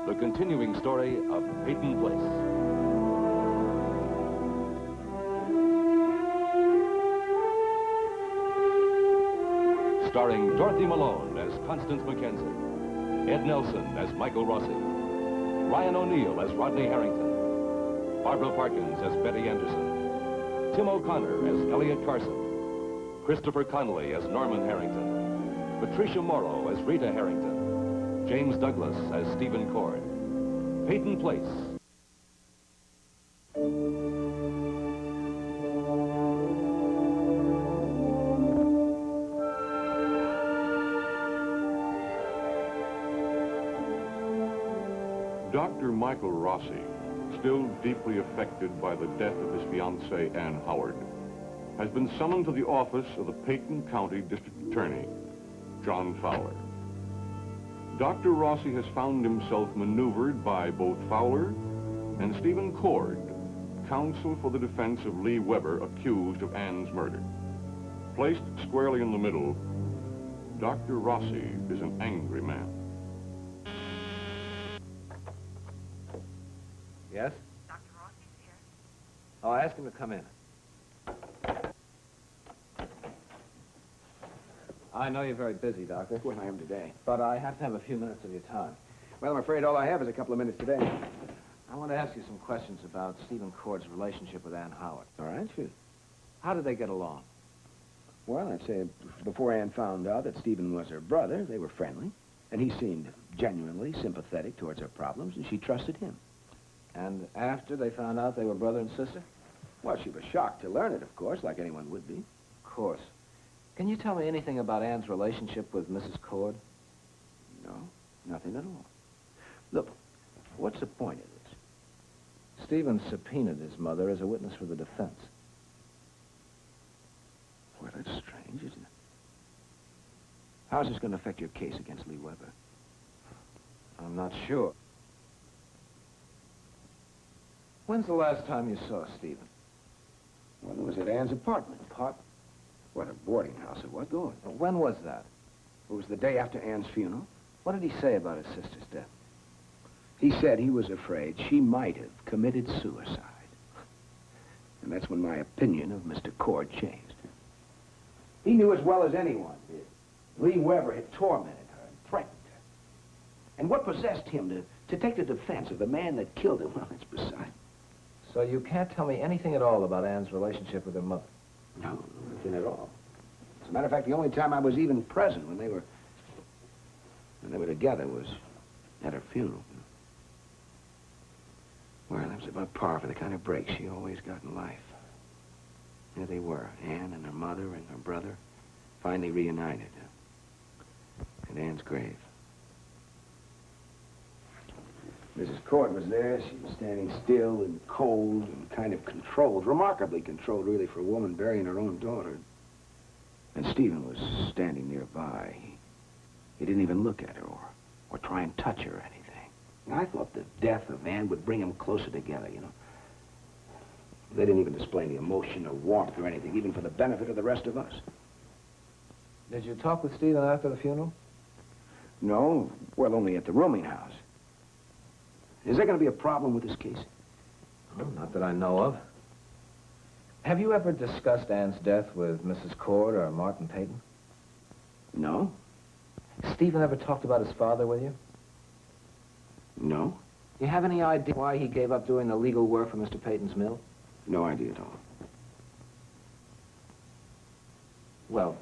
the continuing story of Peyton Place. Starring Dorothy Malone as Constance Mackenzie, Ed Nelson as Michael Rossi, Ryan O'Neill as Rodney Harrington, Barbara Parkins as Betty Anderson, Tim O'Connor as Elliot Carson, Christopher Connolly as Norman Harrington, Patricia Morrow as Rita Harrington, James Douglas as Stephen Cord. Peyton Place. Dr. Michael Rossi, still deeply affected by the death of his fiancée, Ann Howard, has been summoned to the office of the Peyton County District Attorney, John Fowler. Dr. Rossi has found himself maneuvered by both Fowler and Stephen Cord, counsel for the defense of Lee Weber, accused of Ann's murder. Placed squarely in the middle, Dr. Rossi is an angry man. Yes? Dr. Rossi's here. Oh, ask him to come in. I know you're very busy, Doctor. Well, I am today. But I have to have a few minutes of your time. Well, I'm afraid all I have is a couple of minutes today. I want to ask you some questions about Stephen Cord's relationship with Ann Howard. All right, shoot. How did they get along? Well, I'd say before Ann found out that Stephen was her brother, they were friendly. And he seemed genuinely sympathetic towards her problems, and she trusted him. And after they found out they were brother and sister? Well, she was shocked to learn it, of course, like anyone would be. Of course. Can you tell me anything about Ann's relationship with Mrs. Cord? No, nothing at all. Look, what's the point of this? Stephen subpoenaed his mother as a witness for the defense. Well, that's strange, isn't it? How's this going to affect your case against Lee Weber? I'm not sure. When's the last time you saw Stephen? Well, it was at Ann's apartment. What, a boarding house it was. Go on. When was that? It was the day after Ann's funeral. What did he say about his sister's death? He said he was afraid she might have committed suicide. And that's when my opinion of Mr. Cord changed. He knew as well as anyone did. Lee Weber had tormented her and threatened her. And what possessed him to take the defense of the man that killed him? Well, that's beside. So you can't tell me anything at all about Ann's relationship with her mother? No, nothing at all. As a matter of fact, the only time I was even present when they were together was at her funeral. Well, that was about par for the kind of break she always got in life. There they were, Ann and her mother and her brother, finally reunited at Ann's grave. Mrs. Cord was there. She was standing still and cold and kind of controlled, remarkably controlled, really, for a woman burying her own daughter. And Stephen was standing nearby. He didn't even look at her or try and touch her or anything. And I thought the death of Ann would bring them closer together, you know. They didn't even display any emotion or warmth or anything, even for the benefit of the rest of us. Did you talk with Stephen after the funeral? No, well, only at the rooming house. Is there going to be a problem with this case? Well, not that I know of. Have you ever discussed Ann's death with Mrs. Cord or Martin Peyton? No. Stephen ever talked about his father with you? No. You have any idea why he gave up doing the legal work for Mr. Peyton's mill? No idea at all. Well,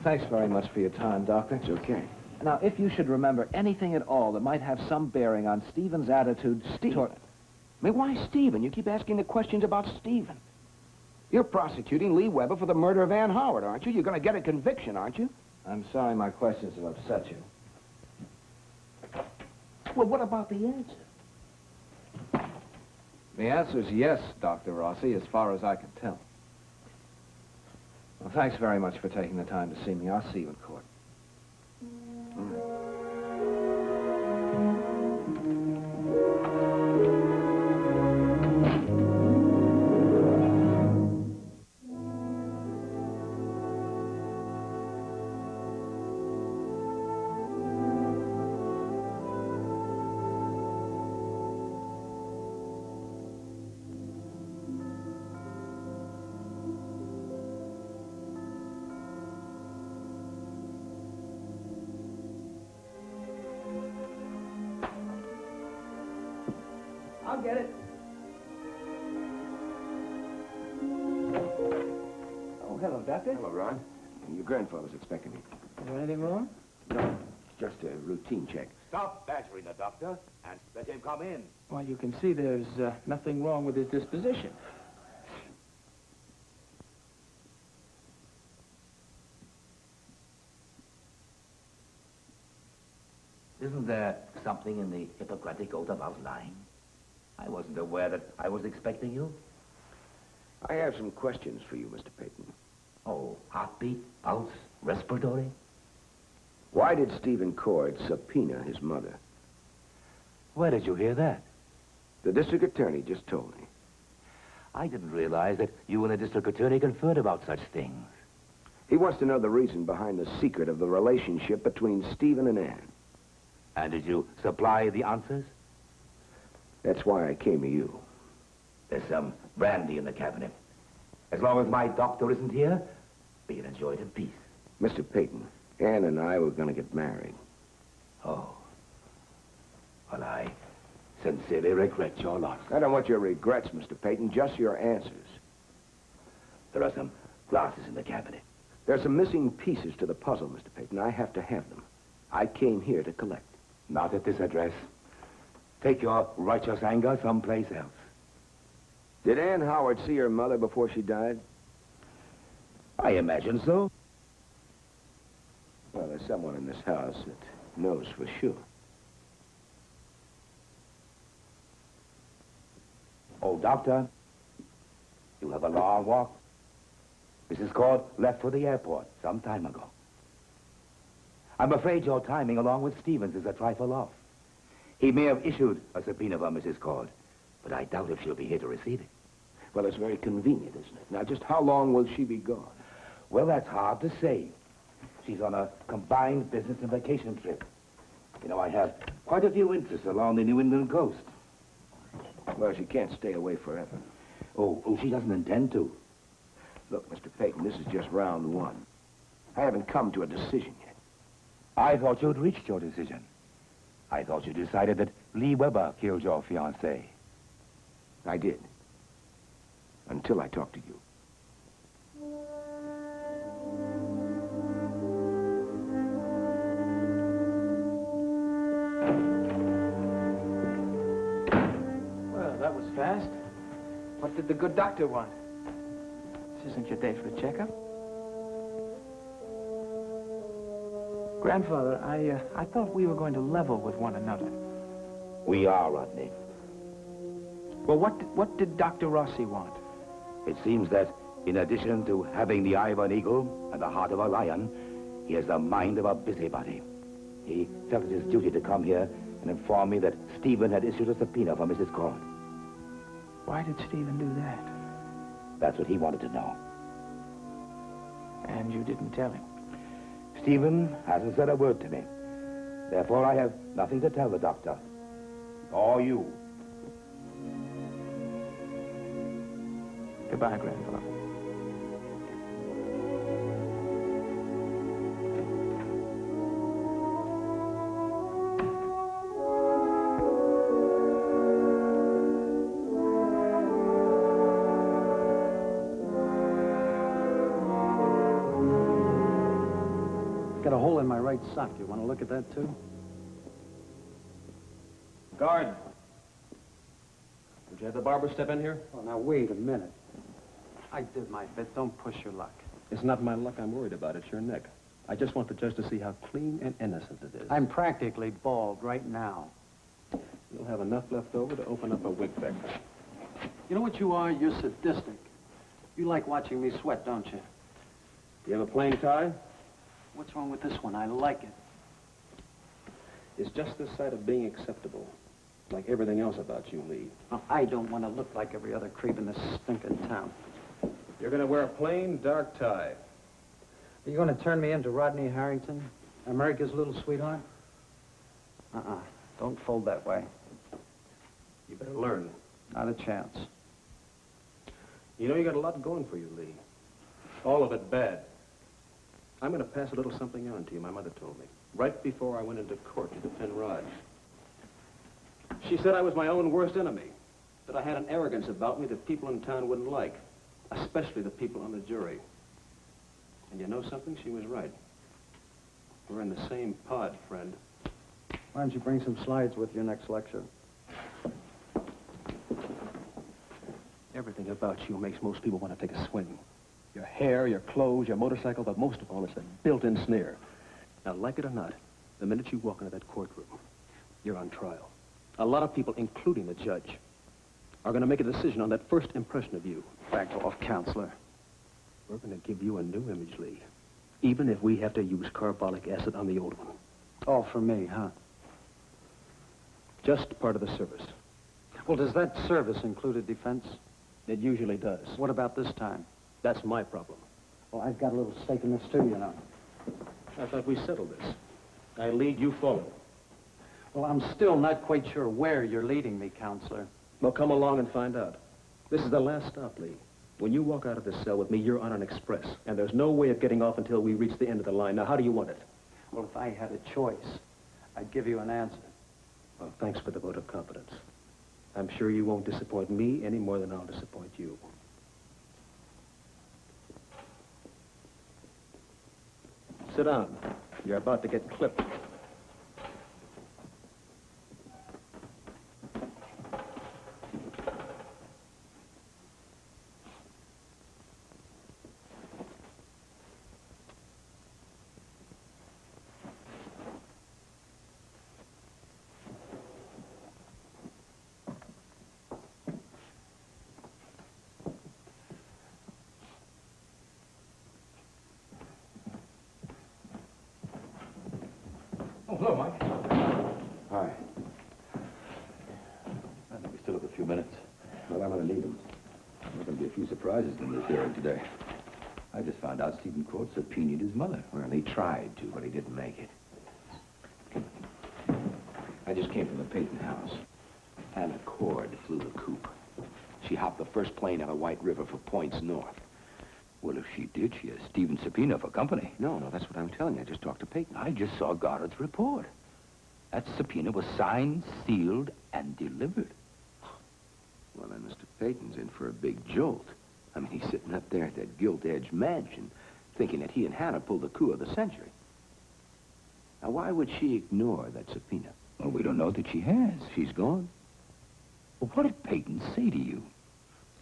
thanks very much for your time, Doctor. It's okay. Now, if you should remember anything at all that might have some bearing on Stephen's attitude toward... I mean, why Stephen? You keep asking the questions about Stephen. You're prosecuting Lee Weber for the murder of Ann Howard, aren't you? You're going to get a conviction, aren't you? I'm sorry my questions have upset you. Well, what about the answer? The answer's yes, Dr. Rossi, as far as I can tell. Well, thanks very much for taking the time to see me. I'll see you in court. I'll get it. Oh, hello, Doctor. Hello, Ron. Your grandfather's expecting me. Is there anything wrong? No, just a routine check. Stop badgering the doctor and let him come in. Well, you can see there's nothing wrong with his disposition. Isn't there something in the Hippocratic Oath about lying? I wasn't aware that I was expecting you. I have some questions for you, Mr. Peyton. Oh, heartbeat, pulse, respiratory? Why did Stephen Cord subpoena his mother? Where did you hear that? The district attorney just told me. I didn't realize that you and the district attorney conferred about such things. He wants to know the reason behind the secret of the relationship between Stephen and Ann. And did you supply the answers? That's why I came to you. There's some brandy in the cabinet. As long as my doctor isn't here, we can enjoy it in peace. Mr. Peyton, Ann and I were going to get married. Oh. Well, I sincerely regret your loss. I don't want your regrets, Mr. Peyton, just your answers. There are some glasses in the cabinet. There's some missing pieces to the puzzle, Mr. Peyton. I have to have them. I came here to collect. Not at this address. Take your righteous anger someplace else. Did Ann Howard see her mother before she died? I imagine so. Well, there's someone in this house that knows for sure. Oh, Doctor, you have a long walk. Mrs. Cord left for the airport some time ago. I'm afraid your timing along with Stevens is a trifle off. He may have issued a subpoena for Mrs. Cord, but I doubt if she'll be here to receive it. Well, it's very convenient, isn't it? Now, just how long will she be gone? Well, that's hard to say. She's on a combined business and vacation trip. You know, I have quite a few interests along the New England coast. Well, she can't stay away forever. Oh, she doesn't intend to. Look, Mr. Peyton, this is just round one. I haven't come to a decision yet. I thought you'd reached your decision. I thought you decided that Lee Weber killed your fiancée. I did. Until I talked to you. Well, that was fast. What did the good doctor want? This isn't your day for a checkup. Grandfather, I thought we were going to level with one another. We are, Rodney. Well, what did Dr. Rossi want? It seems that in addition to having the eye of an eagle and the heart of a lion, he has the mind of a busybody. He felt it his duty to come here and inform me that Stephen had issued a subpoena for Mrs. Cord. Why did Stephen do that? That's what he wanted to know. And you didn't tell him? Stephen hasn't said a word to me. Therefore, I have nothing to tell the doctor. Or you. Goodbye, Grandfather. Got a hole in my right sock. You want to look at that, too? Guard. Would you have the barber step in here? Oh, now, wait a minute. I did my bit. Don't push your luck. It's not my luck I'm worried about. It's your neck. I just want the judge to see how clean and innocent it is. I'm practically bald right now. You'll have enough left over to open up a wig factory. You know what you are? You're sadistic. You like watching me sweat, don't you? You have a plain tie? What's wrong with this one? I like it. It's just the sight of being acceptable. Like everything else about you, Lee. Now, I don't want to look like every other creep in this stinking town. You're going to wear a plain, dark tie. Are you going to turn me into Rodney Harrington? America's little sweetheart? Uh-uh. Don't fold that way. You better learn. Not a chance. You know you got a lot going for you, Lee. All of it bad. I'm going to pass a little something on to you, my mother told me. Right before I went into court to defend Raj. She said I was my own worst enemy. That I had an arrogance about me that people in town wouldn't like, especially the people on the jury. And you know something? She was right. We're in the same pod, friend. Why don't you bring some slides with your next lecture? Everything about you makes most people want to take a swing. Your hair, your clothes, your motorcycle, but most of all, it's a built-in sneer. Now, like it or not, the minute you walk into that courtroom, you're on trial. A lot of people, including the judge, are going to make a decision on that first impression of you. Back off, counselor. We're going to give you a new image, Lee. Even if we have to use carbolic acid on the old one. All for me, huh? Just part of the service. Well, does that service include a defense? It usually does. What about this time? That's my problem. Well, I've got a little stake in this, too, you know. I thought we settled this. I lead, you follow. Well, I'm still not quite sure where you're leading me, counselor. Well, come along and find out. This is the last stop, Lee. When you walk out of this cell with me, you're on an express, and there's no way of getting off until we reach the end of the line. Now, how do you want it? Well, if I had a choice, I'd give you an answer. Well, thanks for the vote of confidence. I'm sure you won't disappoint me any more than I'll disappoint you. Sit down. You're about to get clipped. Oh, hello, Mike. Hi. I think we still have a few minutes. Well, I'm going to need them. There's going to be a few surprises in this hearing today. I just found out Stephen Court subpoenaed his mother. Well, he tried to, but he didn't make it. I just came from the Peyton house. Anna Cord flew the coop. She hopped the first plane out of White River for points north. Well, if she did, she has Stephen's subpoena for company. No, that's what I'm telling you. I just talked to Peyton. I just saw Goddard's report. That subpoena was signed, sealed, and delivered. Well, then Mr. Peyton's in for a big jolt. I mean, he's sitting up there at that gilt-edged mansion, thinking that he and Hannah pulled the coup of the century. Now, why would she ignore that subpoena? Well, we don't know that she has. She's gone. Well, what did Peyton say to you?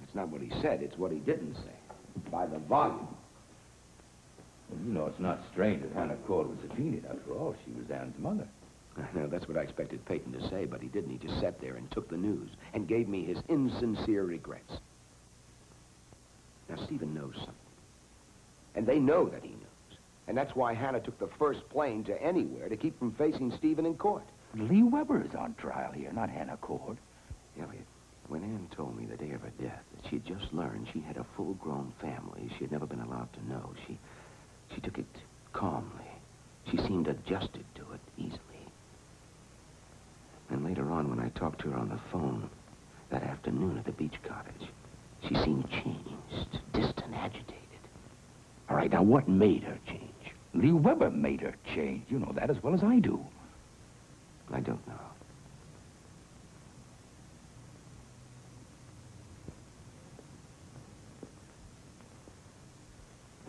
It's not what he said, it's what he didn't say. By the volume. Well, you know, it's not strange that Hannah Cord was subpoenaed. After all, she was Ann's mother. I know, that's what I expected Peyton to say, but he didn't. He just sat there and took the news and gave me his insincere regrets. Now, Stephen knows something. And they know that he knows. And that's why Hannah took the first plane to anywhere to keep from facing Stephen in court. Lee Weber is on trial here, not Hannah Cord. Elliot, when Ann told me the day of her death that she had just learned she had a full-grown family she had never been allowed to know, she took it calmly. She seemed adjusted to it easily. And later on, when I talked to her on the phone, that afternoon at the beach cottage, she seemed changed, distant, agitated. All right, now what made her change? Lee Weber made her change. You know that as well as I do. I don't know.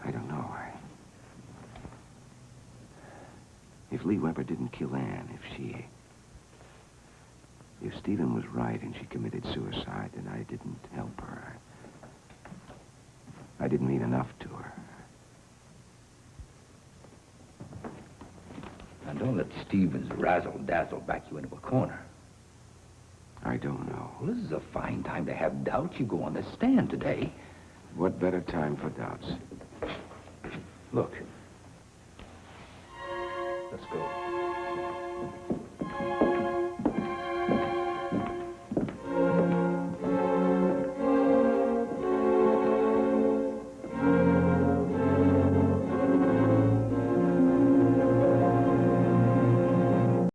I don't know. If Lee Weber didn't kill Ann, if Stephen was right and she committed suicide, then I didn't help her. I didn't mean enough to her. And don't let Stevens razzle-dazzle back you into a corner. I don't know. Well, this is a fine time to have doubts. You go on the stand today. What better time for doubts? Look. Let's go.